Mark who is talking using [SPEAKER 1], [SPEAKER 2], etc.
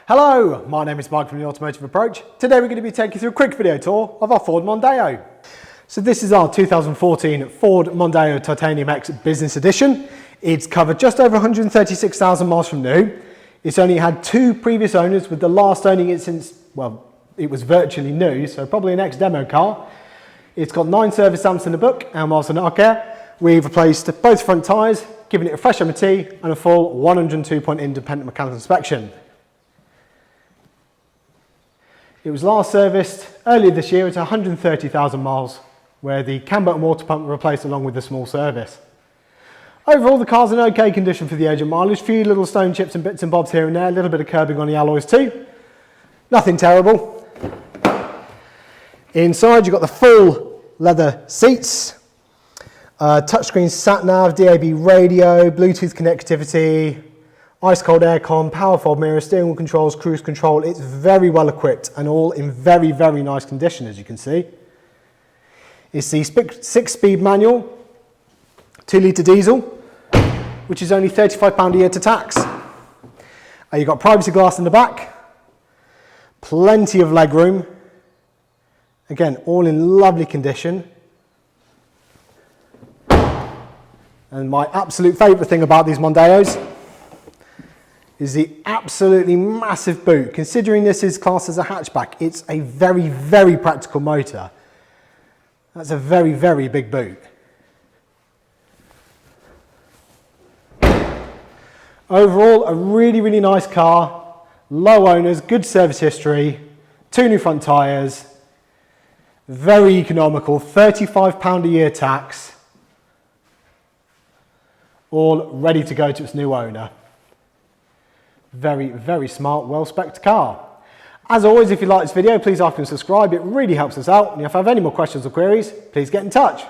[SPEAKER 1] Hello, my name is Mike from the Automotive Approach. Today we're going to be taking you through a quick video tour of our Ford Mondeo. So this is our 2014 Ford Mondeo Titanium X Business Edition. It's covered just over 136,000 miles from new. It's only had two previous owners, with the last owning it since, well, it was virtually new, so probably an ex-demo car. It's got 9 service stamps in the book and miles on our care. We've replaced both front tyres, giving it a fresh MOT and a full 102-point independent mechanical inspection. It was last serviced earlier this year. It's 130,000 miles, where the cambelt and water pump were replaced along with a small service. Overall, the car's in okay condition for the age and mileage. A few little stone chips and bits and bobs here and there, a little bit of curbing on the alloys too. Nothing terrible. Inside, you've got the full leather seats, touchscreen sat-nav, DAB radio, Bluetooth connectivity, ice-cold aircon, power fold mirror, steering wheel controls, cruise control. It's very well equipped and all in very, very nice condition, as you can see. It's the 6-speed manual, 2-litre diesel, which is only £35 a year to tax. You've got privacy glass in the back, plenty of legroom. Again, all in lovely condition. And my absolute favourite thing about these Mondeos is the absolutely massive boot. Considering this is classed as a hatchback, it's a very, very practical motor. That's a very, very big boot. Overall, a really, really nice car. Low owners, good service history, 2 new front tyres, very economical, £35 a year tax, all ready to go to its new owner. Very, very smart, well-spec'd car. As always, if you like this video, please like and subscribe. It really helps us out. And if you have any more questions or queries, please get in touch.